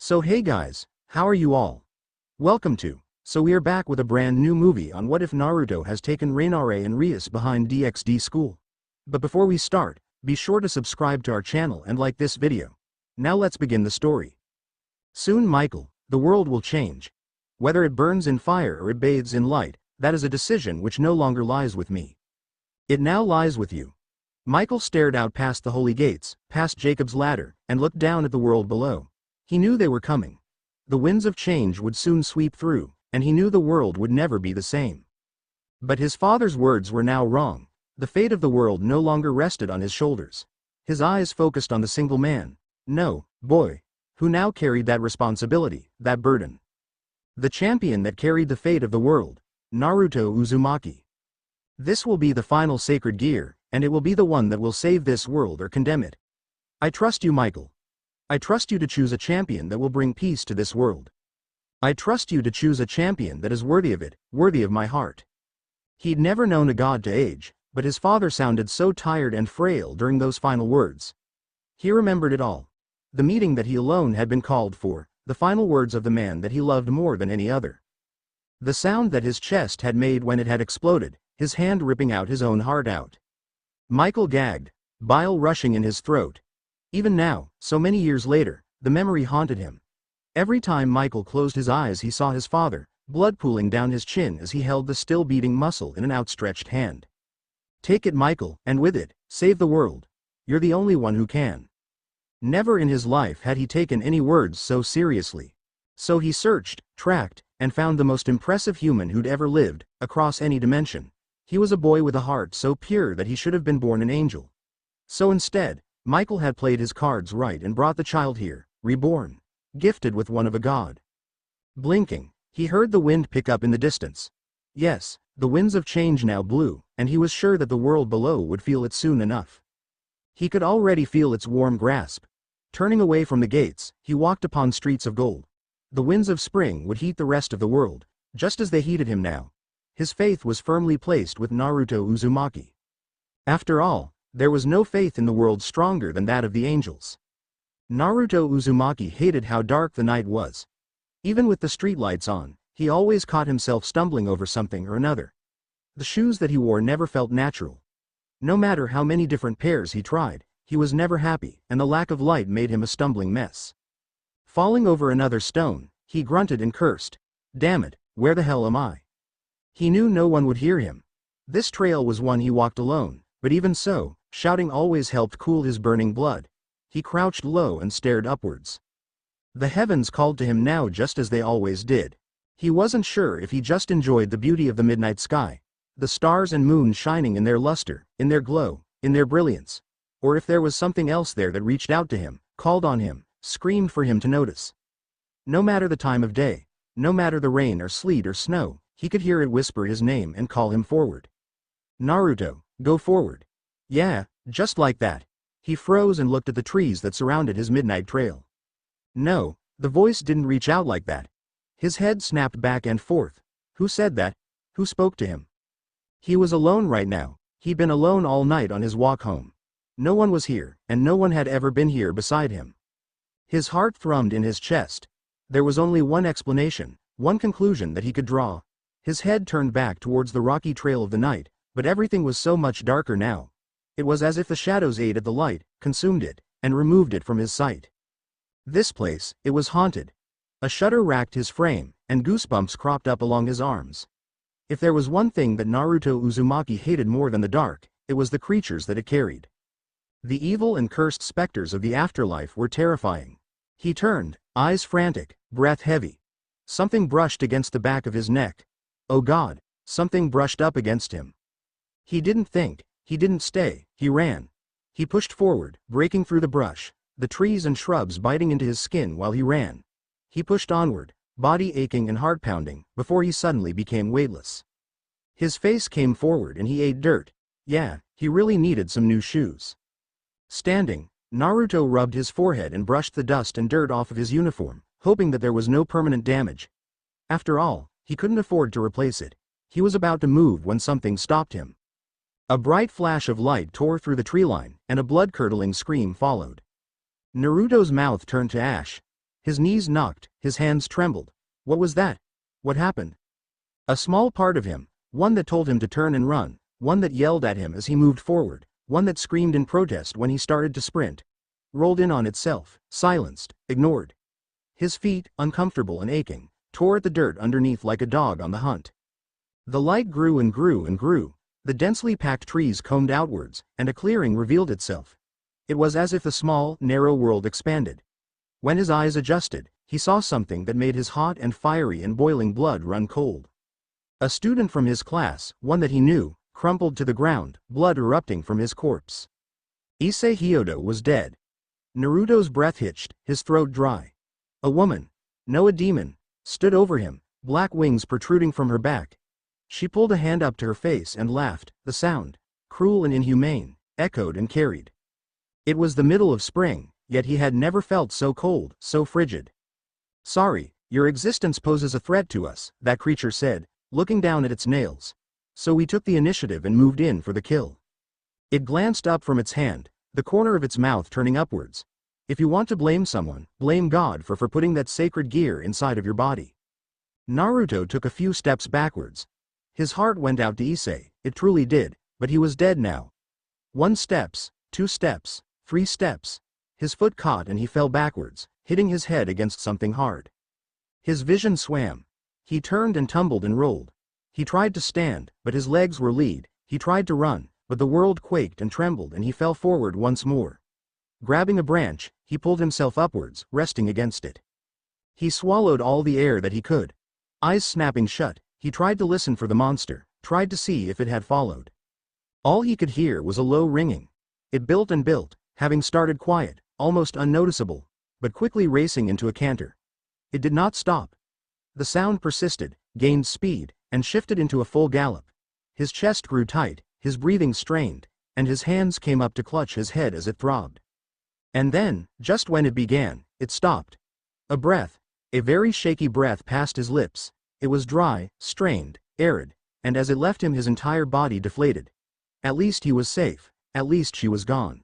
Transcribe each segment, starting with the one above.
So hey guys, how are you all? Welcome to. So we are back with a brand new movie on What If Naruto has taken Raynare and Rias behind DxD school. But before we start, be sure to subscribe to our channel and like this video. Now let's begin the story. Soon Michael, the world will change. Whether it burns in fire or it bathes in light, that is a decision which no longer lies with me. It now lies with you. Michael stared out past the holy gates, past Jacob's ladder, and looked down at the world below. He knew they were coming. The winds of change would soon sweep through, and he knew the world would never be the same. But his father's words were now wrong. The fate of the world no longer rested on his shoulders. His eyes focused on the single man, no, boy, who now carried that responsibility, that burden. The champion that carried the fate of the world, Naruto Uzumaki. This will be the final sacred gear, and it will be the one that will save this world or condemn it. I trust you, Michael. I trust you to choose a champion that will bring peace to this world. I trust you to choose a champion that is worthy of it, worthy of my heart. He'd never known a god to age, but his father sounded so tired and frail during those final words. He remembered it all. The meeting that he alone had been called for, the final words of the man that he loved more than any other. The sound that his chest had made when it had exploded, his hand ripping out his own heart out. Michael gagged, bile rushing in his throat. Even now, so many years later, the memory haunted him. Every time Michael closed his eyes he saw his father, blood pooling down his chin as he held the still beating muscle in an outstretched hand. Take it, Michael, and with it, save the world. You're the only one who can. Never in his life had he taken any words so seriously. So he searched, tracked, and found the most impressive human who'd ever lived, across any dimension. He was a boy with a heart so pure that he should have been born an angel. So instead, Michael had played his cards right and brought the child here, reborn, gifted with one of a god. Blinking, he heard the wind pick up in the distance. Yes, the winds of change now blew, and he was sure that the world below would feel it soon enough. He could already feel its warm grasp. Turning away from the gates, he walked upon streets of gold. The winds of spring would heat the rest of the world, just as they heated him now. His faith was firmly placed with Naruto Uzumaki. After all, there was no faith in the world stronger than that of the angels. Naruto Uzumaki hated how dark the night was. Even with the streetlights on, he always caught himself stumbling over something or another. The shoes that he wore never felt natural. No matter how many different pairs he tried, he was never happy, and the lack of light made him a stumbling mess. Falling over another stone, he grunted and cursed. Damn it, where the hell am I? He knew no one would hear him. This trail was one he walked alone, but even so, shouting always helped cool his burning blood. He crouched low and stared upwards. The heavens called to him now just as they always did. He wasn't sure if he just enjoyed the beauty of the midnight sky, the stars and moon shining in their luster, in their glow, in their brilliance, or if there was something else there that reached out to him, called on him, screamed for him to notice. No matter the time of day, no matter the rain or sleet or snow, he could hear it whisper his name and call him forward. Naruto, go forward. Yeah, just like that. He froze and looked at the trees that surrounded his midnight trail. No, the voice didn't reach out like that. His head snapped back and forth. Who said that? Who spoke to him? He was alone right now. He'd been alone all night on his walk home. No one was here, and no one had ever been here beside him. His heart thrummed in his chest. There was only one explanation, one conclusion that he could draw. His head turned back towards the rocky trail of the night, but everything was so much darker now. It was as if the shadows ate at the light, consumed it, and removed it from his sight. This place, it was haunted. A shudder racked his frame, and goosebumps cropped up along his arms. If there was one thing that Naruto Uzumaki hated more than the dark, it was the creatures that it carried. The evil and cursed specters of the afterlife were terrifying. He turned, eyes frantic, breath heavy. Something brushed against the back of his neck. Oh God, something brushed up against him. He didn't think, he didn't stay, he ran. He pushed forward, breaking through the brush, the trees and shrubs biting into his skin while he ran. He pushed onward, body aching and heart pounding, before he suddenly became weightless. His face came forward and he ate dirt. Yeah, he really needed some new shoes. Standing, Naruto rubbed his forehead and brushed the dust and dirt off of his uniform, hoping that there was no permanent damage. After all, he couldn't afford to replace it. He was about to move when something stopped him. A bright flash of light tore through the tree line, and a blood-curdling scream followed. Naruto's mouth turned to ash. His knees knocked, his hands trembled. What was that? What happened? A small part of him, one that told him to turn and run, one that yelled at him as he moved forward, one that screamed in protest when he started to sprint, rolled in on itself, silenced, ignored. His feet, uncomfortable and aching, tore at the dirt underneath like a dog on the hunt. The light grew and grew and grew. The densely packed trees combed outwards, and a clearing revealed itself. It was as if the small, narrow world expanded. When his eyes adjusted, he saw something that made his hot and fiery and boiling blood run cold. A student from his class, one that he knew, crumpled to the ground, blood erupting from his corpse. Issei Hyodo was dead. Naruto's breath hitched, his throat dry. A woman, no a demon, stood over him, black wings protruding from her back. She pulled a hand up to her face and laughed. The sound, cruel and inhumane, echoed and carried. It was the middle of spring, yet he had never felt so cold, so frigid. "Sorry, your existence poses a threat to us," that creature said, looking down at its nails. "So we took the initiative and moved in for the kill." It glanced up from its hand, the corner of its mouth turning upwards. "If you want to blame someone, blame God for putting that sacred gear inside of your body." Naruto took a few steps backwards. His heart went out to Issei, it truly did, but he was dead now. 1 step, 2 steps, 3 steps. His foot caught and he fell backwards, hitting his head against something hard. His vision swam. He turned and tumbled and rolled. He tried to stand, but his legs were lead. He tried to run, but the world quaked and trembled and he fell forward once more. Grabbing a branch, he pulled himself upwards, resting against it. He swallowed all the air that he could. Eyes snapping shut, he tried to listen for the monster, tried to see if it had followed. All he could hear was a low ringing. It built and built, having started quiet, almost unnoticeable, but quickly racing into a canter. It did not stop. The sound persisted, gained speed, and shifted into a full gallop. His chest grew tight, his breathing strained, and his hands came up to clutch his head as it throbbed. And then, just when it began, it stopped. A breath, a very shaky breath passed his lips. It was dry, strained, arid, and as it left him his entire body deflated. At least he was safe, at least she was gone.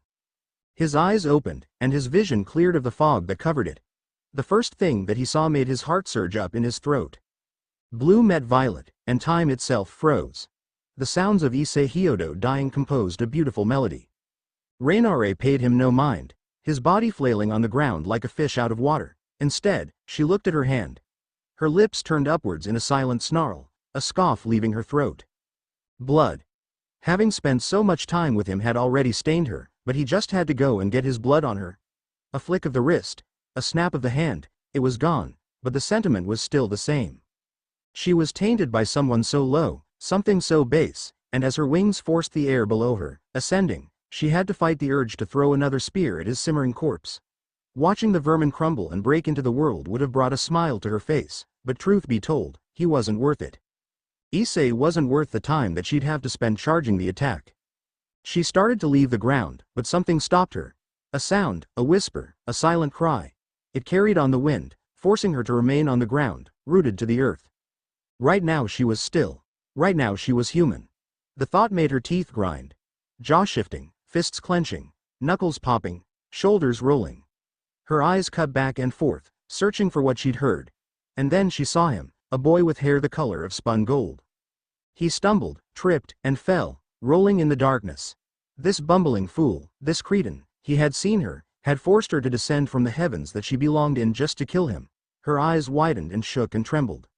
His eyes opened, and his vision cleared of the fog that covered it. The first thing that he saw made his heart surge up in his throat. Blue met violet, and time itself froze. The sounds of Issei Hyodo dying composed a beautiful melody. Raynare paid him no mind, his body flailing on the ground like a fish out of water. Instead, she looked at her hand. Her lips turned upwards in a silent snarl, a scoff leaving her throat. Blood. Having spent so much time with him had already stained her, but he just had to go and get his blood on her. A flick of the wrist, a snap of the hand, it was gone, but the sentiment was still the same. She was tainted by someone so low, something so base, and as her wings forced the air below her, ascending, she had to fight the urge to throw another spear at his simmering corpse. Watching the vermin crumble and break into the world would have brought a smile to her face, but truth be told, he wasn't worth it. Issei wasn't worth the time that she'd have to spend charging the attack. She started to leave the ground, but something stopped her. A sound, a whisper, a silent cry. It carried on the wind, forcing her to remain on the ground, rooted to the earth. Right now she was still. Right now she was human. The thought made her teeth grind. Jaw shifting, fists clenching, knuckles popping, shoulders rolling. Her eyes cut back and forth, searching for what she'd heard. And then she saw him, a boy with hair the color of spun gold. He stumbled, tripped, and fell, rolling in the darkness. This bumbling fool, this cretin, he had seen her, had forced her to descend from the heavens that she belonged in just to kill him. Her eyes widened and shook and trembled.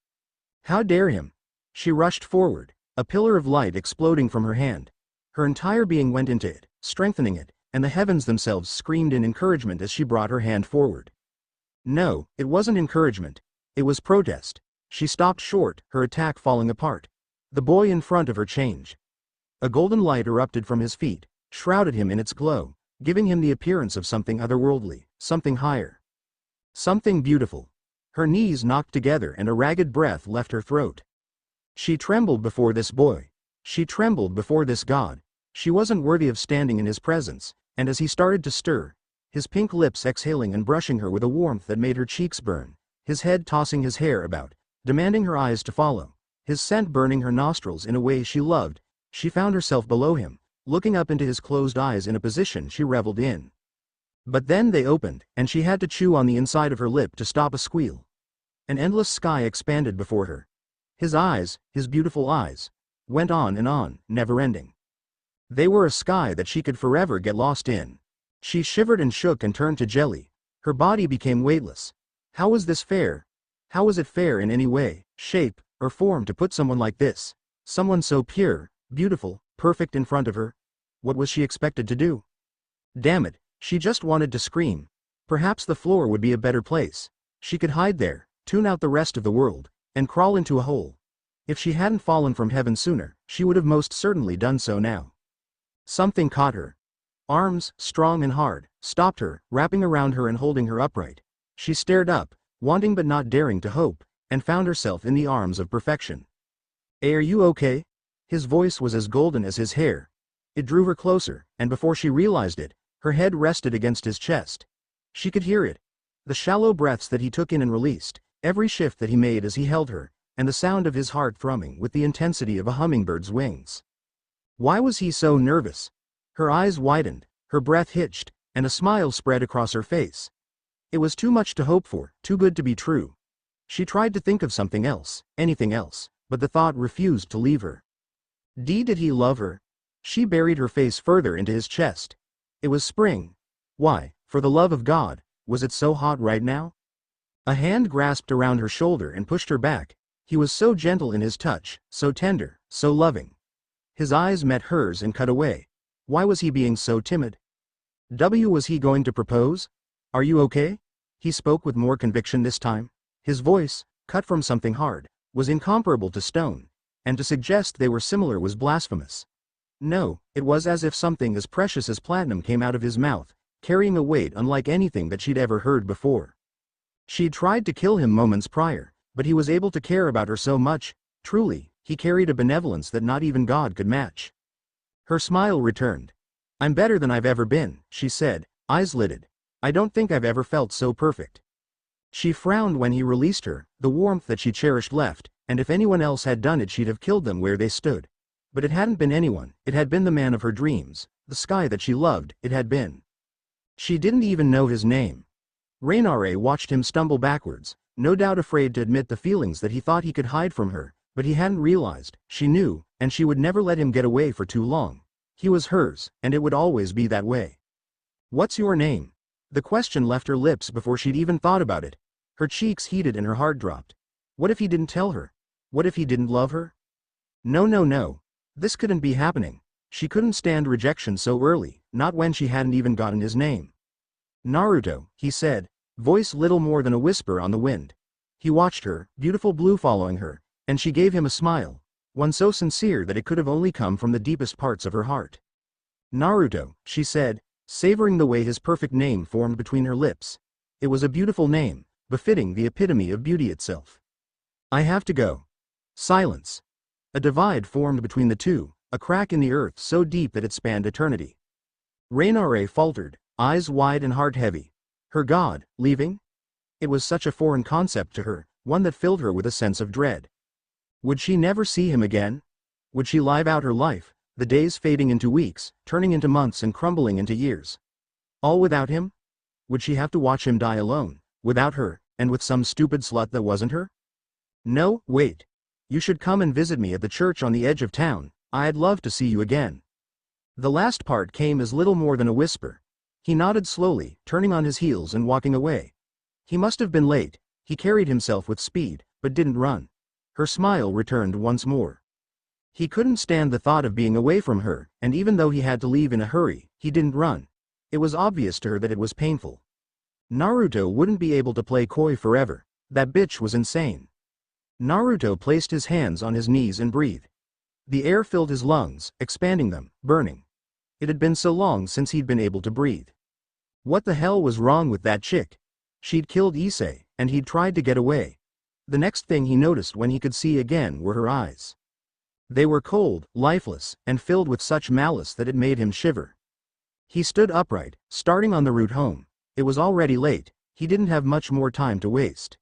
How dare him? She rushed forward, a pillar of light exploding from her hand. Her entire being went into it, strengthening it, and the heavens themselves screamed in encouragement as she brought her hand forward. No, it wasn't encouragement. It was protest. She stopped short, her attack falling apart. The boy in front of her changed. A golden light erupted from his feet, shrouded him in its glow, giving him the appearance of something otherworldly, something higher. Something beautiful. Her knees knocked together and a ragged breath left her throat. She trembled before this boy. She trembled before this god. She wasn't worthy of standing in his presence, and as he started to stir, his pink lips exhaling and brushing her with a warmth that made her cheeks burn, his head tossing his hair about, demanding her eyes to follow, his scent burning her nostrils in a way she loved, she found herself below him, looking up into his closed eyes in a position she reveled in. But then they opened, and she had to chew on the inside of her lip to stop a squeal. An endless sky expanded before her. His eyes, his beautiful eyes, went on, never ending. They were a sky that she could forever get lost in. She shivered and shook and turned to jelly. Her body became weightless. How was this fair? How was it fair in any way, shape, or form to put someone like this, someone so pure, beautiful, perfect in front of her? What was she expected to do? Damn it, she just wanted to scream. Perhaps the floor would be a better place. She could hide there, tune out the rest of the world, and crawl into a hole. If she hadn't fallen from heaven sooner, she would have most certainly done so now. Something caught her. Arms, strong and hard, stopped her, wrapping around her and holding her upright. She stared up, wanting but not daring to hope, and found herself in the arms of perfection. "Hey, are you okay?" His voice was as golden as his hair. It drew her closer, and before she realized it, her head rested against his chest. She could hear it. The shallow breaths that he took in and released, every shift that he made as he held her, and the sound of his heart thrumming with the intensity of a hummingbird's wings. Why was he so nervous? Her eyes widened, her breath hitched, and a smile spread across her face. It was too much to hope for, too good to be true. She tried to think of something else, anything else, but the thought refused to leave her. Did he love her? She buried her face further into his chest. It was spring. Why, for the love of God, was it so hot right now? A hand grasped around her shoulder and pushed her back. He was so gentle in his touch, so tender, so loving. His eyes met hers and cut away. Why was he being so timid? Was he going to propose? "Are you okay?" He spoke with more conviction this time. His voice, cut from something hard, was incomparable to stone, and to suggest they were similar was blasphemous. No, it was as if something as precious as platinum came out of his mouth, carrying a weight unlike anything that she'd ever heard before. She'd tried to kill him moments prior, but he was able to care about her so much. Truly, he carried a benevolence that not even God could match. Her smile returned. "I'm better than I've ever been," she said, eyes lidded. "I don't think I've ever felt so perfect." She frowned when he released her, the warmth that she cherished left, and if anyone else had done it she'd have killed them where they stood. But it hadn't been anyone, it had been the man of her dreams, the sky that she loved, it had been. She didn't even know his name. Raynare watched him stumble backwards, no doubt afraid to admit the feelings that he thought he could hide from her, but he hadn't realized, she knew, and she would never let him get away for too long. He was hers, and it would always be that way. "What's your name?" The question left her lips before she'd even thought about it. Her cheeks heated and her heart dropped. What if he didn't tell her? What if he didn't love her? No. This couldn't be happening. She couldn't stand rejection so early, not when she hadn't even gotten his name. "Naruto," he said, voice little more than a whisper on the wind. He watched her, beautiful blue following her, and she gave him a smile, one so sincere that it could have only come from the deepest parts of her heart. "Naruto," she said, savoring the way his perfect name formed between her lips. It was a beautiful name, befitting the epitome of beauty itself. "I have to go." Silence. A divide formed between the two, a crack in the earth so deep that it spanned eternity. Raynare faltered, eyes wide and heart heavy. Her God, leaving? It was such a foreign concept to her, one that filled her with a sense of dread. Would she never see him again? Would she live out her life, the days fading into weeks, turning into months and crumbling into years? All without him? Would she have to watch him die alone, without her, and with some stupid slut that wasn't her? "No, wait. You should come and visit me at the church on the edge of town. I'd love to see you again." The last part came as little more than a whisper. He nodded slowly, turning on his heels and walking away. He must have been late. He carried himself with speed, but didn't run. Her smile returned once more. He couldn't stand the thought of being away from her, and even though he had to leave in a hurry, he didn't run. It was obvious to her that it was painful. Naruto wouldn't be able to play coy forever. That bitch was insane. Naruto placed his hands on his knees and breathed. The air filled his lungs, expanding them, burning. It had been so long since he'd been able to breathe. What the hell was wrong with that chick? She'd killed Issei, and he'd tried to get away. The next thing he noticed when he could see again were her eyes. They were cold, lifeless, and filled with such malice that it made him shiver. He stood upright, starting on the route home. It was already late. He didn't have much more time to waste.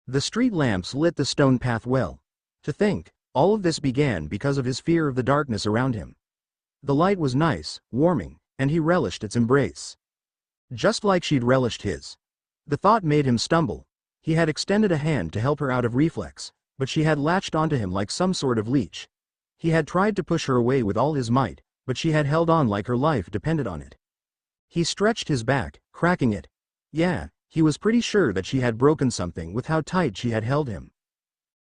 The street lamps lit the stone path well. To think, all of this began because of his fear of the darkness around him. The light was nice, warming, and he relished its embrace. just like she'd relished his. The thought made him stumble. He had extended a hand to help her out of reflex, but she had latched onto him like some sort of leech. He had tried to push her away with all his might, but she had held on like her life depended on it. He stretched his back, cracking it. Yeah, he was pretty sure that she had broken something with how tight she had held him.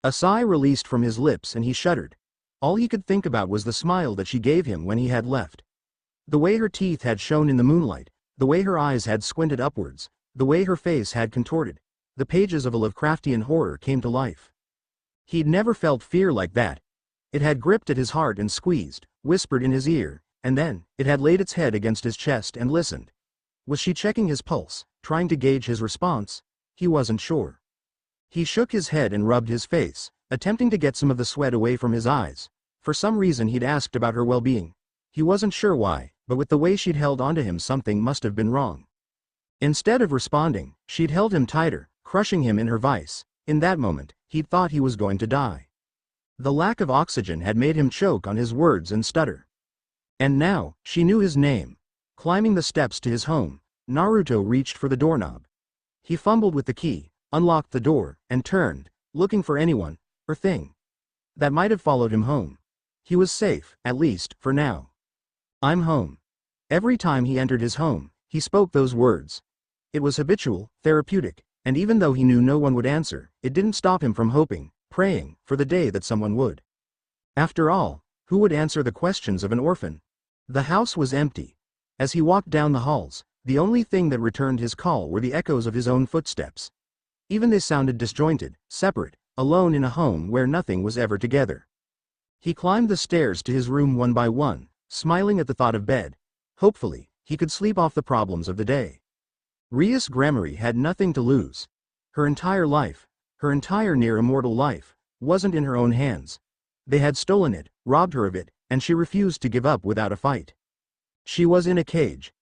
A sigh released from his lips and he shuddered. All he could think about was the smile that she gave him when he had left. The way her teeth had shone in the moonlight, the way her eyes had squinted upwards, the way her face had contorted. The pages of a Lovecraftian horror came to life. He'd never felt fear like that. It had gripped at his heart and squeezed, whispered in his ear, and then, it had laid its head against his chest and listened. Was she checking his pulse, trying to gauge his response? He wasn't sure. He shook his head and rubbed his face, attempting to get some of the sweat away from his eyes. For some reason he'd asked about her well-being. He wasn't sure why, but with the way she'd held onto him something must have been wrong. Instead of responding, she'd held him tighter, crushing him in her vice. In that moment, he'd thought he was going to die. The lack of oxygen had made him choke on his words and stutter. And now, she knew his name. Climbing the steps to his home, Naruto reached for the doorknob. He fumbled with the key, unlocked the door, and turned, looking for anyone, or thing, that might have followed him home. He was safe, at least, for now. I'm home. Every time he entered his home, he spoke those words. It was habitual, therapeutic, and even though he knew no one would answer, it didn't stop him from hoping, praying, for the day that someone would. After all, who would answer the questions of an orphan? The house was empty. As he walked down the halls, the only thing that returned his call were the echoes of his own footsteps. Even they sounded disjointed, separate, alone in a home where nothing was ever together. He climbed the stairs to his room one by one, smiling at the thought of bed. Hopefully, he could sleep off the problems of the day. Rias Grammary had nothing to lose. Her entire life, her entire near-immortal life, wasn't in her own hands. They had stolen it, robbed her of it, and she refused to give up without a fight. She was in a cage.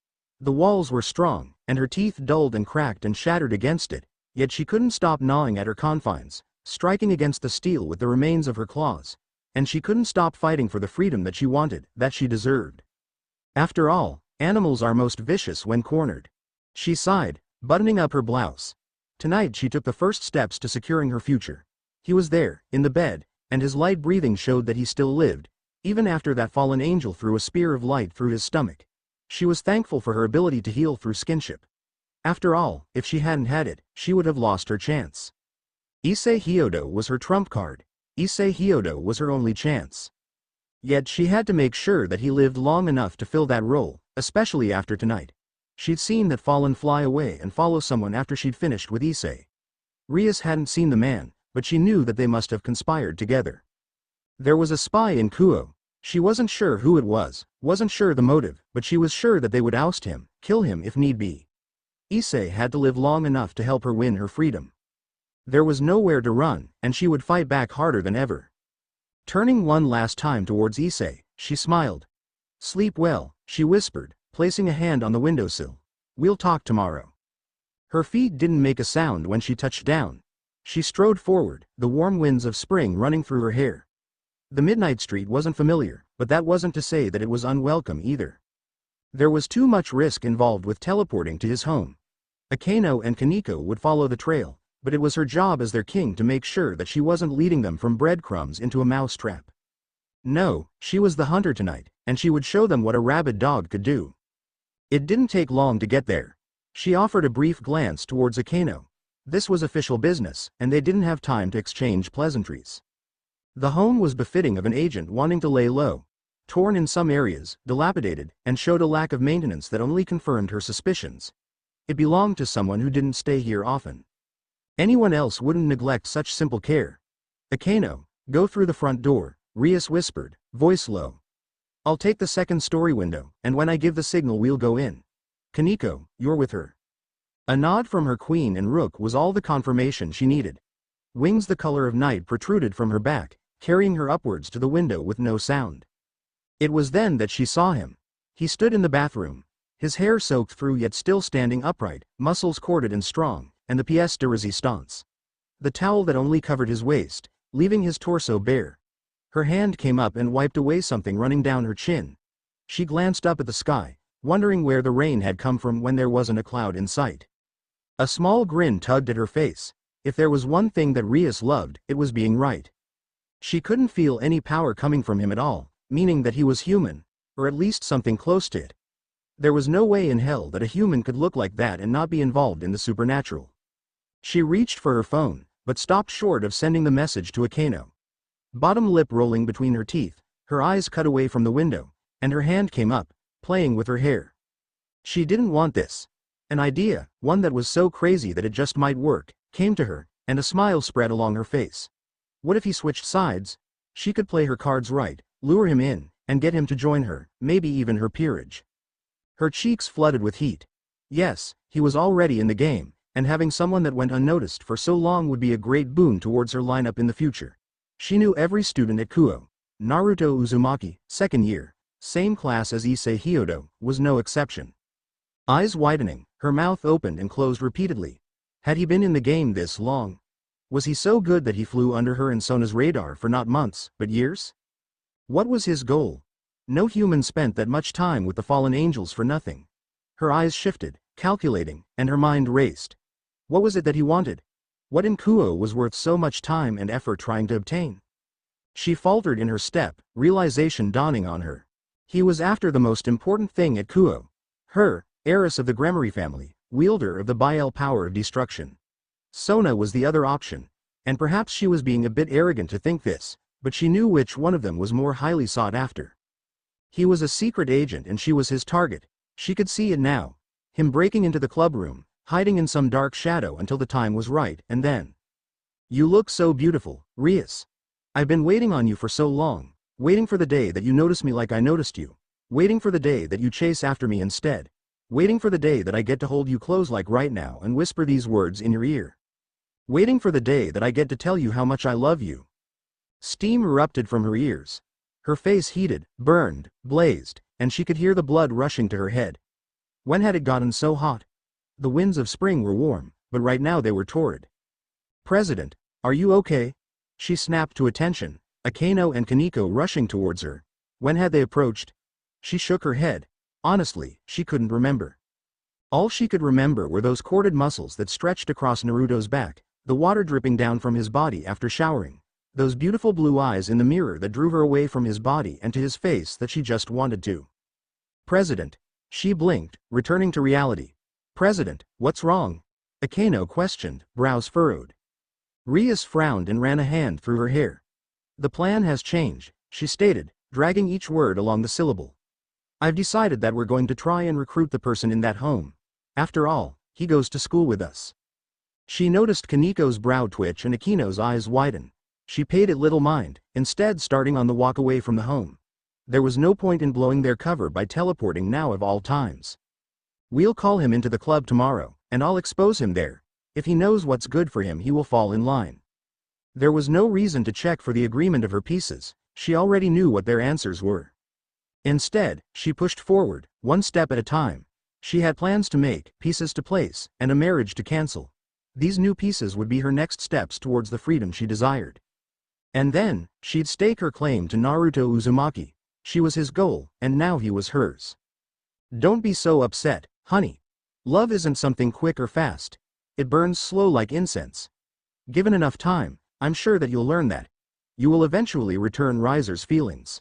The walls were strong, and her teeth dulled and cracked and shattered against it, yet she couldn't stop gnawing at her confines, striking against the steel with the remains of her claws. And she couldn't stop fighting for the freedom that she wanted, that she deserved. After all, animals are most vicious when cornered. She sighed, buttoning up her blouse. Tonight she took the first steps to securing her future. He was there, in the bed, and his light breathing showed that he still lived, even after that fallen angel threw a spear of light through his stomach. She was thankful for her ability to heal through skinship. After all, if she hadn't had it, she would have lost her chance. Issei Hyodo was her trump card. Issei Hyodo was her only chance. Yet she had to make sure that he lived long enough to fill that role, especially after tonight. She'd seen that fallen fly away and follow someone after she'd finished with Issei. Rias hadn't seen the man, but she knew that they must have conspired together. There was a spy in Kuo. She wasn't sure who it was, wasn't sure the motive, but she was sure that they would oust him, kill him if need be. Issei had to live long enough to help her win her freedom. There was nowhere to run, and she would fight back harder than ever. Turning one last time towards Issei, she smiled. Sleep well, she whispered, placing a hand on the windowsill. We'll talk tomorrow. Her feet didn't make a sound when she touched down. She strode forward, the warm winds of spring running through her hair. The midnight street wasn't familiar, but that wasn't to say that it was unwelcome either. There was too much risk involved with teleporting to his home. Akeno and Kaneko would follow the trail, but it was her job as their king to make sure that she wasn't leading them from breadcrumbs into a mousetrap. No, she was the hunter tonight, and she would show them what a rabid dog could do. It didn't take long to get there. She offered a brief glance towards Akeno. This was official business, and they didn't have time to exchange pleasantries. The home was befitting of an agent wanting to lay low. Torn in some areas, dilapidated, and showed a lack of maintenance that only confirmed her suspicions. It belonged to someone who didn't stay here often. Anyone else wouldn't neglect such simple care. Akeno, go through the front door, Rias whispered, voice low. I'll take the second-story window, and when I give the signal we'll go in. Kaneko, you're with her. A nod from her queen and rook was all the confirmation she needed. Wings the color of night protruded from her back, carrying her upwards to the window with no sound. It was then that she saw him. He stood in the bathroom, his hair soaked through yet still standing upright, muscles corded and strong, and the pièce de résistance. The towel that only covered his waist, leaving his torso bare. Her hand came up and wiped away something running down her chin. She glanced up at the sky, wondering where the rain had come from when there wasn't a cloud in sight. A small grin tugged at her face. If there was one thing that Rias loved, it was being right. She couldn't feel any power coming from him at all, meaning that he was human, or at least something close to it. There was no way in hell that a human could look like that and not be involved in the supernatural. She reached for her phone, but stopped short of sending the message to Akeno. Bottom lip rolling between her teeth, her eyes cut away from the window, and her hand came up, playing with her hair. She didn't want this. An idea, one that was so crazy that it just might work, came to her, and a smile spread along her face. What if he switched sides? She could play her cards right, lure him in, and get him to join her, maybe even her peerage. Her cheeks flooded with heat. Yes, he was already in the game, and having someone that went unnoticed for so long would be a great boon towards her lineup in the future. She knew every student at Kuo. Naruto Uzumaki, second year, same class as Issei Hyodo, was no exception. Eyes widening, her mouth opened and closed repeatedly. Had he been in the game this long? Was he so good that he flew under her and Sona's radar for not months, but years? What was his goal? No human spent that much time with the fallen angels for nothing. Her eyes shifted, calculating, and her mind raced. What was it that he wanted? What in Kuo was worth so much time and effort trying to obtain? She faltered in her step, realization dawning on her. He was after the most important thing at Kuo. Her, heiress of the Gremory family, wielder of the Biel power of destruction. Sona was the other option, and perhaps she was being a bit arrogant to think this, but she knew which one of them was more highly sought after. He was a secret agent and she was his target. She could see it now. Him breaking into the clubroom, hiding in some dark shadow until the time was right, and then. "You look so beautiful, Rias. I've been waiting on you for so long, waiting for the day that you notice me like I noticed you, waiting for the day that you chase after me instead, waiting for the day that I get to hold you close like right now and whisper these words in your ear. Waiting for the day that I get to tell you how much I love you." Steam erupted from her ears. Her face heated, burned, blazed, and she could hear the blood rushing to her head. When had it gotten so hot? The winds of spring were warm, but right now they were torrid. "President, are you okay?" She snapped to attention, Akeno and Kaneko rushing towards her. When had they approached? She shook her head. Honestly, she couldn't remember. All she could remember were those corded muscles that stretched across Naruto's back, the water dripping down from his body after showering, those beautiful blue eyes in the mirror that drew her away from his body and to his face that she just wanted to. "President." She blinked, returning to reality. "President, what's wrong?" Akeno questioned, brows furrowed. Rias frowned and ran a hand through her hair. "The plan has changed," she stated, dragging each word along the syllable. "I've decided that we're going to try and recruit the person in that home. After all, he goes to school with us." She noticed Kaneko's brow twitch and Akino's eyes widen. She paid it little mind, instead starting on the walk away from the home. There was no point in blowing their cover by teleporting now of all times. "We'll call him into the club tomorrow, and I'll expose him there. If he knows what's good for him he will fall in line." There was no reason to check for the agreement of her pieces, she already knew what their answers were. Instead, she pushed forward, one step at a time. She had plans to make, pieces to place, and a marriage to cancel. These new pieces would be her next steps towards the freedom she desired. And then, she'd stake her claim to Naruto Uzumaki. She was his goal, and now he was hers. "Don't be so upset, honey. Love isn't something quick or fast. It burns slow like incense. Given enough time, I'm sure that you'll learn that. You will eventually return Riser's feelings.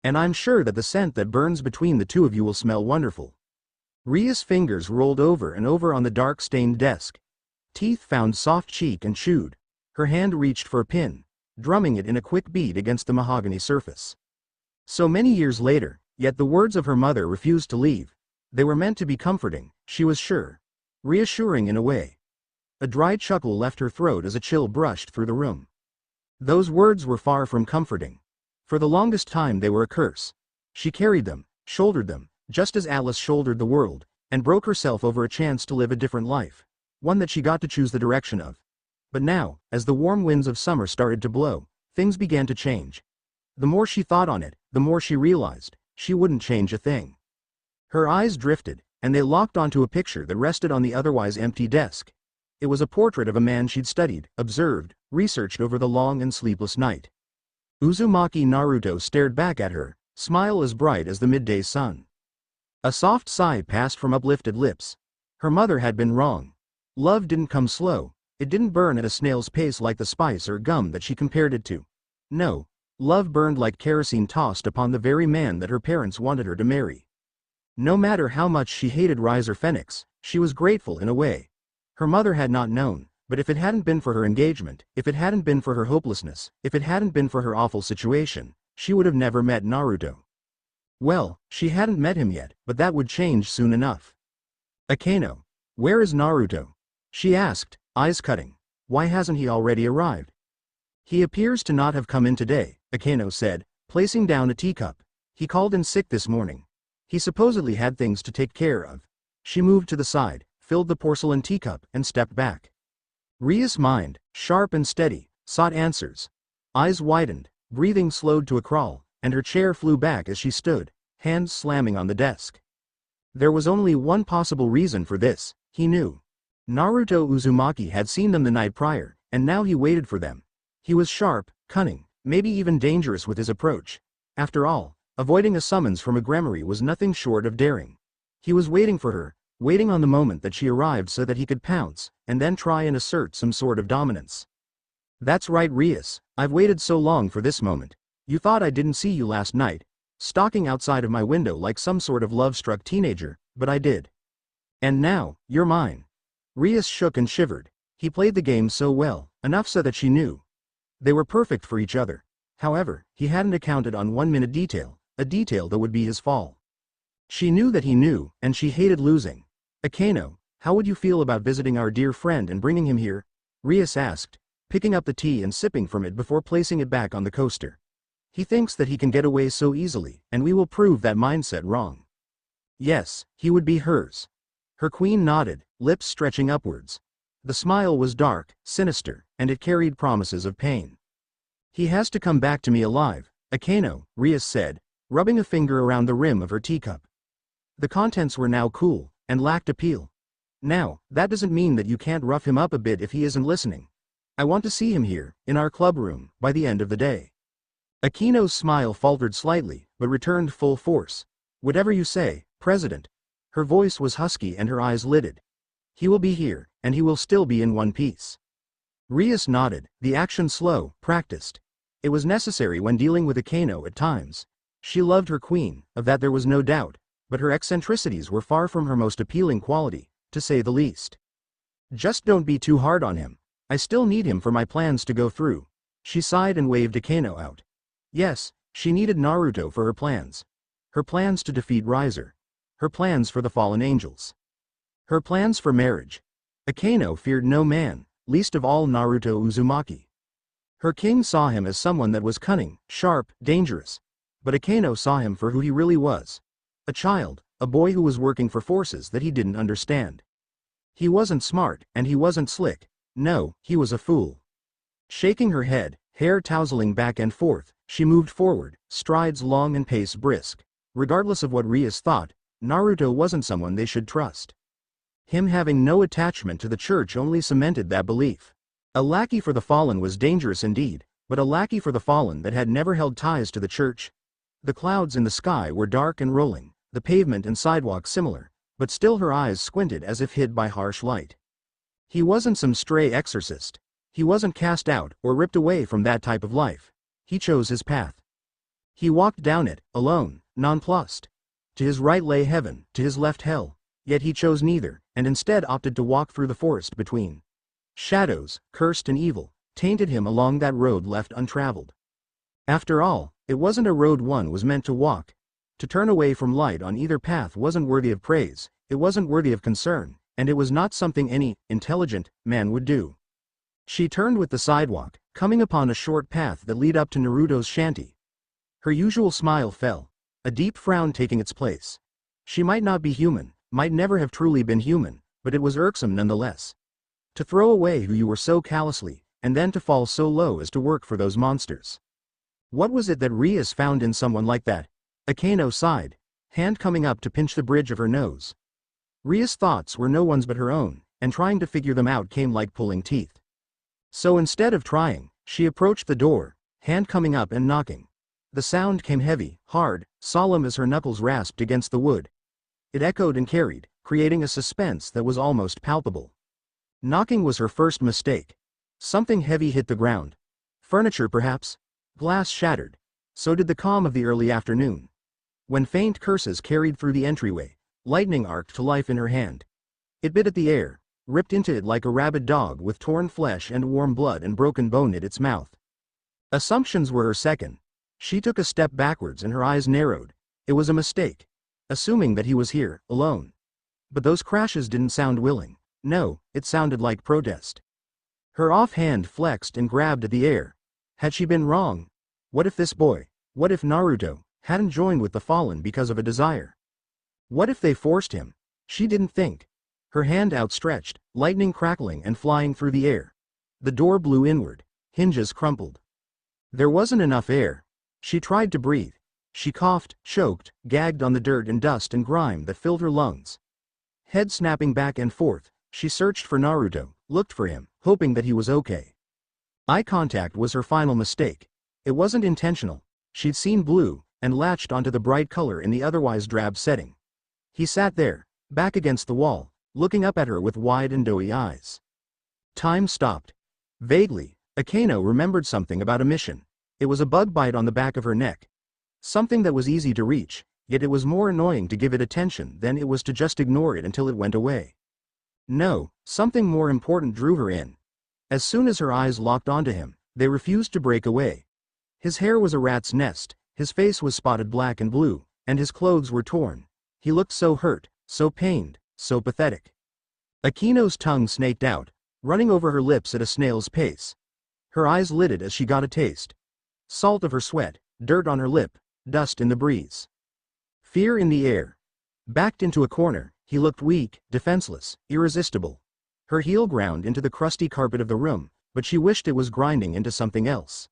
And I'm sure that the scent that burns between the two of you will smell wonderful." Ria's fingers rolled over and over on the dark-stained desk. Teeth found soft cheek and chewed. Her hand reached for a pin, drumming it in a quick beat against the mahogany surface. So many years later, yet the words of her mother refused to leave. They were meant to be comforting, she was sure. Reassuring in a way. A dry chuckle left her throat as a chill brushed through the room. Those words were far from comforting. For the longest time they were a curse. She carried them, shouldered them, just as Alice shouldered the world, and broke herself over a chance to live a different life, one that she got to choose the direction of. But now, as the warm winds of summer started to blow, things began to change. The more she thought on it, the more she realized, she wouldn't change a thing. Her eyes drifted, and they locked onto a picture that rested on the otherwise empty desk. It was a portrait of a man she'd studied, observed, researched over the long and sleepless night. Uzumaki Naruto stared back at her, smile as bright as the midday sun. A soft sigh passed from uplifted lips. Her mother had been wrong. Love didn't come slow, it didn't burn at a snail's pace like the spice or gum that she compared it to. No, love burned like kerosene tossed upon the very man that her parents wanted her to marry. No matter how much she hated Rias or Phoenix, she was grateful in a way. Her mother had not known, but if it hadn't been for her engagement, if it hadn't been for her hopelessness, if it hadn't been for her awful situation, she would have never met Naruto. Well, she hadn't met him yet, but that would change soon enough. Akeno. Where is Naruto? She asked, eyes cutting. Why hasn't he already arrived? He appears to not have come in today, Akeno said, placing down a teacup. He called in sick this morning. He supposedly had things to take care of. She moved to the side, filled the porcelain teacup, and stepped back. Rias' mind, sharp and steady, sought answers. Eyes widened, breathing slowed to a crawl, and her chair flew back as she stood, hands slamming on the desk. There was only one possible reason for this, he knew. Naruto Uzumaki had seen them the night prior, and now he waited for them. He was sharp, cunning, maybe even dangerous with his approach. After all, avoiding a summons from a Gremory was nothing short of daring. He was waiting for her, waiting on the moment that she arrived so that he could pounce, and then try and assert some sort of dominance. That's right, Rias, I've waited so long for this moment. You thought I didn't see you last night, stalking outside of my window like some sort of love-struck teenager, but I did. And now, you're mine. Rias shook and shivered. He played the game so well, enough so that she knew. They were perfect for each other. However, he hadn't accounted on one minute detail, a detail that would be his fall. She knew that he knew, and she hated losing. Akeno, how would you feel about visiting our dear friend and bringing him here? Rias asked, picking up the tea and sipping from it before placing it back on the coaster. He thinks that he can get away so easily, and we will prove that mindset wrong. Yes, he would be hers. Her queen nodded, lips stretching upwards. The smile was dark, sinister, and it carried promises of pain. He has to come back to me alive, Akeno, Rias said, rubbing a finger around the rim of her teacup. The contents were now cool, and lacked appeal. Now, that doesn't mean that you can't rough him up a bit if he isn't listening. I want to see him here, in our club room, by the end of the day. Akeno's smile faltered slightly, but returned full force. Whatever you say, President. Her voice was husky and her eyes lidded. He will be here, and he will still be in one piece. Rias nodded, the action slow, practiced. It was necessary when dealing with Akeno at times. She loved her queen, of that there was no doubt, but her eccentricities were far from her most appealing quality, to say the least. Just don't be too hard on him. I still need him for my plans to go through. She sighed and waved Akeno out. Yes, she needed Naruto for her plans. Her plans to defeat Riser. Her plans for the fallen angels. Her plans for marriage. Akeno feared no man, least of all Naruto Uzumaki. Her king saw him as someone that was cunning, sharp, dangerous. But Akeno saw him for who he really was. A child, a boy who was working for forces that he didn't understand. He wasn't smart, and he wasn't slick. No, he was a fool. Shaking her head, hair tousling back and forth, she moved forward, strides long and pace brisk. Regardless of what Rias thought, Naruto wasn't someone they should trust. Him having no attachment to the church only cemented that belief. A lackey for the fallen was dangerous indeed, but a lackey for the fallen that had never held ties to the church. The clouds in the sky were dark and rolling, the pavement and sidewalk similar, but still her eyes squinted as if hid by harsh light. He wasn't some stray exorcist. He wasn't cast out or ripped away from that type of life. He chose his path. He walked down it, alone, nonplussed. To his right lay heaven, to his left hell, yet he chose neither, and instead opted to walk through the forest between. Shadows, cursed and evil, tainted him along that road left untraveled. After all, it wasn't a road one was meant to walk. To turn away from light on either path wasn't worthy of praise, it wasn't worthy of concern, and it was not something any intelligent man would do. She turned with the sidewalk, coming upon a short path that led up to Naruto's shanty. Her usual smile fell, a deep frown taking its place. She might not be human, might never have truly been human, but it was irksome nonetheless. To throw away who you were so callously, and then to fall so low as to work for those monsters. What was it that Rias found in someone like that? Akeno sighed, hand coming up to pinch the bridge of her nose. Rias' thoughts were no one's but her own, and trying to figure them out came like pulling teeth. So instead of trying, she approached the door, hand coming up and knocking. The sound came heavy, hard, solemn as her knuckles rasped against the wood. It echoed and carried, creating a suspense that was almost palpable. Knocking was her first mistake. Something heavy hit the ground. Furniture perhaps? Glass shattered. So did the calm of the early afternoon. When faint curses carried through the entryway, lightning arced to life in her hand. It bit at the air, ripped into it like a rabid dog with torn flesh and warm blood and broken bone at its mouth. Assumptions were her second. She took a step backwards and her eyes narrowed. It was a mistake. Assuming that he was here, alone. But those crashes didn't sound willing. No, it sounded like protest. Her offhand flexed and grabbed at the air. Had she been wrong? What if this boy, what if Naruto, hadn't joined with the fallen because of a desire? What if they forced him? She didn't think. Her hand outstretched, lightning crackling and flying through the air. The door blew inward. Hinges crumpled. There wasn't enough air. She tried to breathe. She coughed, choked, gagged on the dirt and dust and grime that filled her lungs. Head snapping back and forth, she searched for Naruto, looked for him, hoping that he was okay. Eye contact was her final mistake. It wasn't intentional. She'd seen blue, and latched onto the bright color in the otherwise drab setting. He sat there, back against the wall, looking up at her with wide and doughy eyes. Time stopped. Vaguely, Akeno remembered something about a mission. It was a bug bite on the back of her neck. Something that was easy to reach, yet it was more annoying to give it attention than it was to just ignore it until it went away. No, something more important drew her in. As soon as her eyes locked onto him, they refused to break away. His hair was a rat's nest, his face was spotted black and blue, and his clothes were torn. He looked so hurt, so pained, so pathetic. Akino's tongue snaked out, running over her lips at a snail's pace. Her eyes lidded as she got a taste. Salt of her sweat, dirt on her lip, dust in the breeze. Fear in the air. Backed into a corner, he looked weak, defenseless, irresistible. Her heel ground into the crusty carpet of the room, but she wished it was grinding into something else.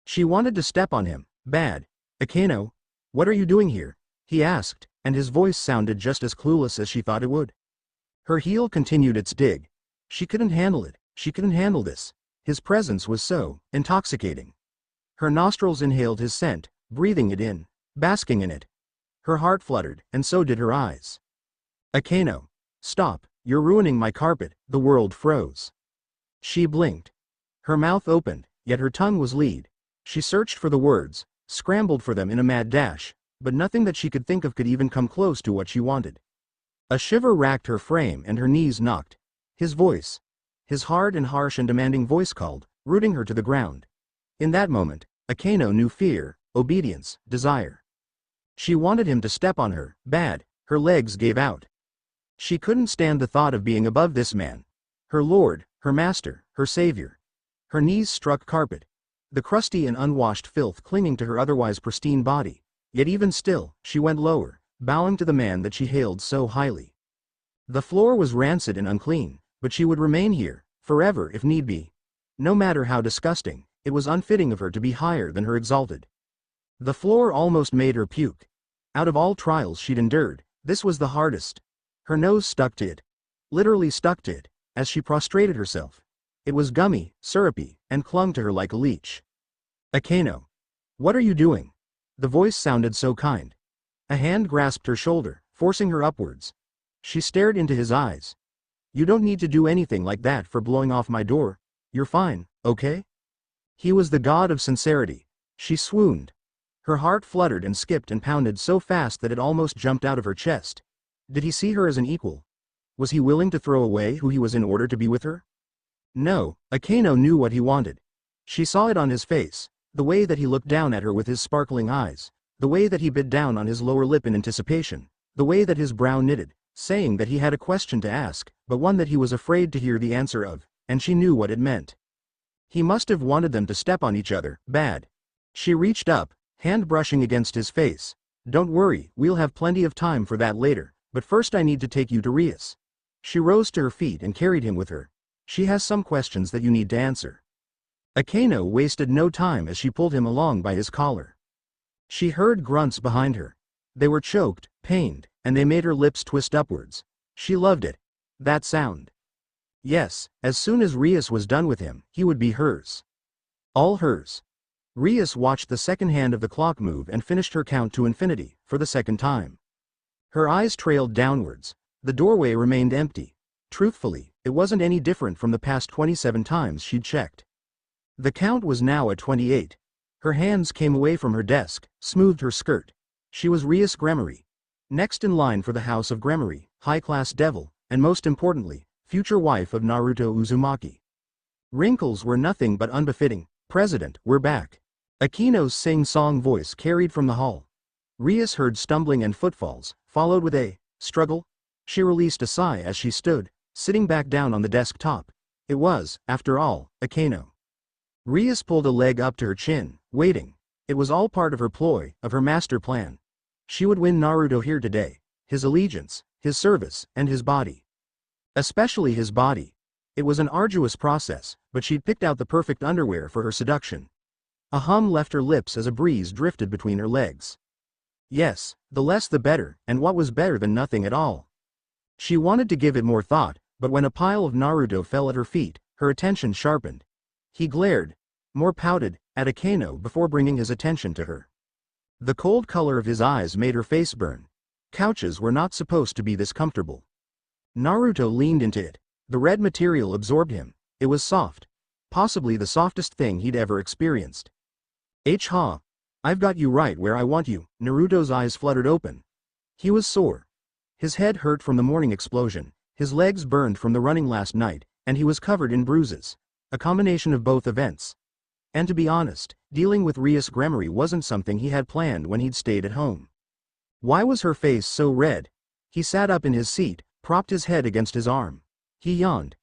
She wanted to step on him, bad. Akeno, what are you doing here? He asked, and his voice sounded just as clueless as she thought it would. Her heel continued its dig. She couldn't handle it, she couldn't handle this. His presence was so intoxicating. Her nostrils inhaled his scent, breathing it in, basking in it. Her heart fluttered, and so did her eyes. Akeno, stop, you're ruining my carpet. The world froze. She blinked. Her mouth opened, yet her tongue was lead. She searched for the words, scrambled for them in a mad dash, but nothing that she could think of could even come close to what she wanted. A shiver racked her frame and her knees knocked. His voice. His hard and harsh and demanding voice called, rooting her to the ground. In that moment, Akeno knew fear, obedience, desire. She wanted him to step on her, bad. Her legs gave out. She couldn't stand the thought of being above this man. Her lord, her master, her savior. Her knees struck carpet. The crusty and unwashed filth clinging to her otherwise pristine body. Yet even still, she went lower, bowing to the man that she hailed so highly. The floor was rancid and unclean, but she would remain here, forever if need be. No matter how disgusting, it was unfitting of her to be higher than her exalted. The floor almost made her puke. Out of all trials she'd endured, this was the hardest. Her nose stuck to it. Literally stuck to it, as she prostrated herself. It was gummy, syrupy, and clung to her like a leech. Akeno. What are you doing? The voice sounded so kind. A hand grasped her shoulder, forcing her upwards. She stared into his eyes. You don't need to do anything like that for blowing off my door. You're fine, okay? He was the god of sincerity. She swooned. Her heart fluttered and skipped and pounded so fast that it almost jumped out of her chest. Did he see her as an equal? Was he willing to throw away who he was in order to be with her? No, Akeno knew what he wanted. She saw it on his face, the way that he looked down at her with his sparkling eyes, the way that he bit down on his lower lip in anticipation, the way that his brow knitted, saying that he had a question to ask, but one that he was afraid to hear the answer of, and she knew what it meant. He must have wanted them to step on each other, bad. She reached up, hand brushing against his face. Don't worry, we'll have plenty of time for that later, but first I need to take you to Rias. She rose to her feet and carried him with her. She has some questions that you need to answer. Akeno wasted no time as she pulled him along by his collar. She heard grunts behind her. They were choked, pained, and they made her lips twist upwards. She loved it. That sound. Yes, as soon as Rias was done with him, he would be hers. All hers. Rias watched the second hand of the clock move and finished her count to infinity, for the second time. Her eyes trailed downwards. The doorway remained empty. Truthfully, it wasn't any different from the past 27 times she'd checked. The count was now at 28. Her hands came away from her desk, smoothed her skirt. She was Rias Gremory. Next in line for the House of Gremory, high-class devil, and most importantly, future wife of Naruto Uzumaki. Wrinkles were nothing but unbefitting. President, we're back. Akino's sing-song voice carried from the hall. Rias heard stumbling and footfalls, followed with a struggle. She released a sigh as she stood, sitting back down on the desktop. It was, after all, Akino. Rias pulled a leg up to her chin, waiting. It was all part of her ploy, of her master plan. She would win Naruto here today. His allegiance, his service, and his body. Especially his body. It was an arduous process, but she'd picked out the perfect underwear for her seduction. A hum left her lips as a breeze drifted between her legs. Yes, the less the better, and what was better than nothing at all? She wanted to give it more thought, but when a pile of Naruto fell at her feet, her attention sharpened. He glared, more pouted, at Akino before bringing his attention to her. The cold color of his eyes made her face burn. Couches were not supposed to be this comfortable. Naruto leaned into it. The red material absorbed him. It was soft. Possibly the softest thing he'd ever experienced. Ha! I've got you right where I want you. Naruto's eyes fluttered open. He was sore. His head hurt from the morning explosion, his legs burned from the running last night, and he was covered in bruises. A combination of both events. And to be honest, dealing with Rias Gremory wasn't something he had planned when he'd stayed at home. Why was her face so red? He sat up in his seat, propped his head against his arm. He yawned.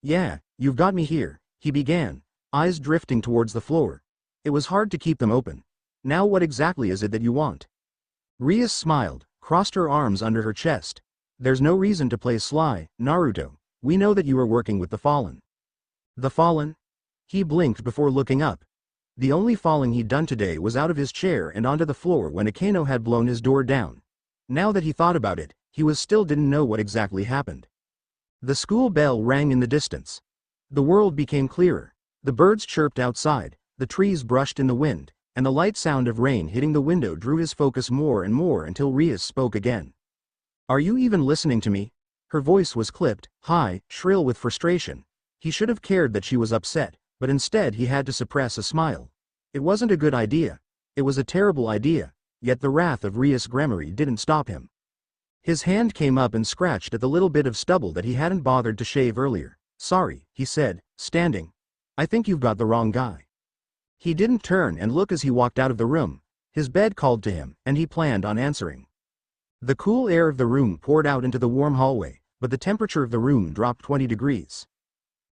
Yeah, you've got me here, he began, eyes drifting towards the floor. It was hard to keep them open. Now what exactly is it that you want? Rias smiled, crossed her arms under her chest. There's no reason to play sly, Naruto. We know that you are working with the Fallen. The Fallen? He blinked before looking up. The only falling he'd done today was out of his chair and onto the floor when Akino had blown his door down. Now that he thought about it, he still didn't know what exactly happened. The school bell rang in the distance. The world became clearer. The birds chirped outside, the trees brushed in the wind, and the light sound of rain hitting the window drew his focus more and more until Rias spoke again. Are you even listening to me? Her voice was clipped, high, shrill with frustration. He should have cared that she was upset, but instead he had to suppress a smile. It wasn't a good idea. It was a terrible idea, yet the wrath of Rias Gremory didn't stop him. His hand came up and scratched at the little bit of stubble that he hadn't bothered to shave earlier. Sorry, he said, standing. I think you've got the wrong guy. He didn't turn and look as he walked out of the room. His bed called to him, and he planned on answering. The cool air of the room poured out into the warm hallway, but the temperature of the room dropped 20 degrees.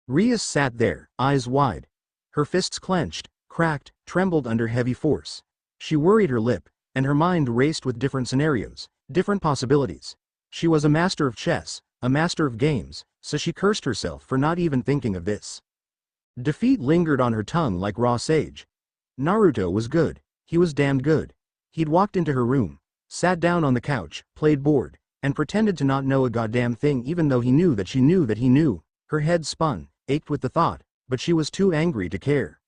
Rias sat there, eyes wide. Her fists clenched, cracked, trembled under heavy force. She worried her lip, and her mind raced with different scenarios, different possibilities. She was a master of chess, a master of games, so she cursed herself for not even thinking of this. Defeat lingered on her tongue like raw sage. Naruto was good. He was damned good. He'd walked into her room, sat down on the couch, played board, and pretended to not know a goddamn thing even though he knew that she knew that he knew. Her head spun, ached with the thought, but she was too angry to care.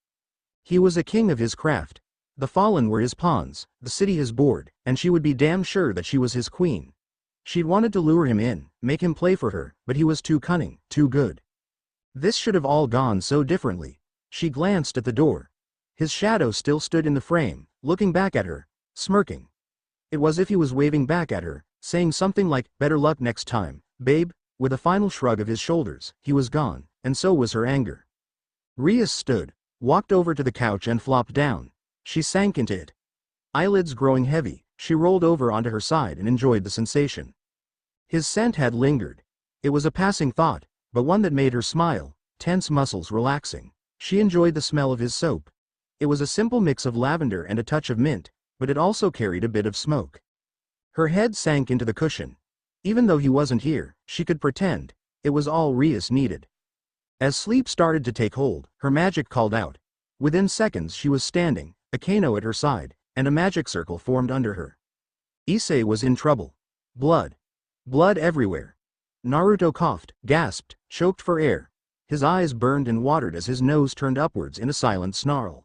He was a king of his craft. The Fallen were his pawns, the city his board, and she would be damn sure that she was his queen. She'd wanted to lure him in, make him play for her, but he was too cunning, too good. This should have all gone so differently. She glanced at the door. His shadow still stood in the frame, looking back at her, smirking. It was as if he was waving back at her, saying something like, better luck next time, babe. With a final shrug of his shoulders, he was gone, and so was her anger. Rias stood, walked over to the couch and flopped down. She sank into it. Eyelids growing heavy, she rolled over onto her side and enjoyed the sensation. His scent had lingered. It was a passing thought, but one that made her smile, tense muscles relaxing. She enjoyed the smell of his soap. It was a simple mix of lavender and a touch of mint, but it also carried a bit of smoke. Her head sank into the cushion. Even though he wasn't here, she could pretend. It was all Rias needed. As sleep started to take hold, her magic called out. Within seconds she was standing, Akino at her side, and a magic circle formed under her. Issei was in trouble. Blood. Blood everywhere. Naruto coughed, gasped, choked for air. His eyes burned and watered as his nose turned upwards in a silent snarl.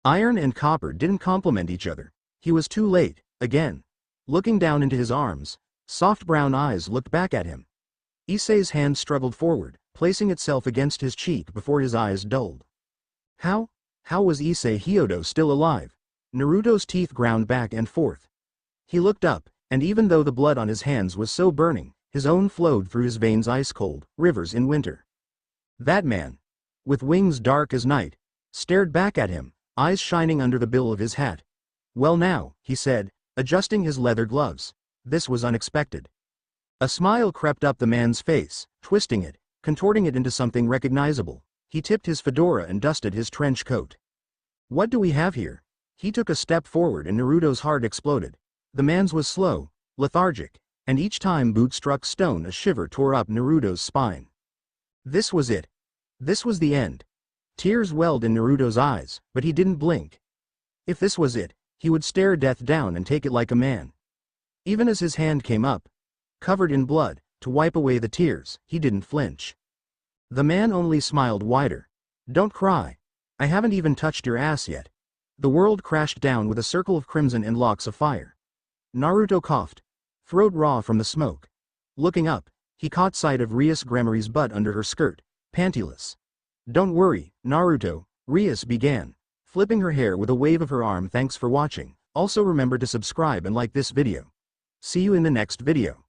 Iron and copper didn't complement each other. He was too late, again. Looking down into his arms, Soft brown eyes looked back at him. Issei's hand struggled forward, placing itself against his cheek before his eyes dulled. How was Issei Hyodo still alive? Naruto's teeth ground back and forth. He looked up, and even though the blood on his hands was so burning, his own flowed through his veins ice cold, rivers in winter. That man, with wings dark as night, stared back at him, eyes shining under the bill of his hat. Well now, he said, adjusting his leather gloves. This was unexpected. A smile crept up the man's face, twisting it, contorting it into something recognizable. He tipped his fedora and dusted his trench coat. What do we have here? He took a step forward and Naruto's heart exploded. The man's was slow, lethargic, and each time boot struck stone a shiver tore up Naruto's spine. This was it. This was the end. Tears welled in Naruto's eyes, but he didn't blink. If this was it, he would stare death down and take it like a man. Even as his hand came up, covered in blood, to wipe away the tears, he didn't flinch. The man only smiled wider. Don't cry. I haven't even touched your ass yet. The world crashed down with a circle of crimson and locks of fire. Naruto coughed, throat raw from the smoke. Looking up, he caught sight of Rias Gremory's butt under her skirt, pantyless. Don't worry, Naruto, Rias began, flipping her hair with a wave of her arm. Thanks for watching. Also remember to subscribe and like this video. See you in the next video.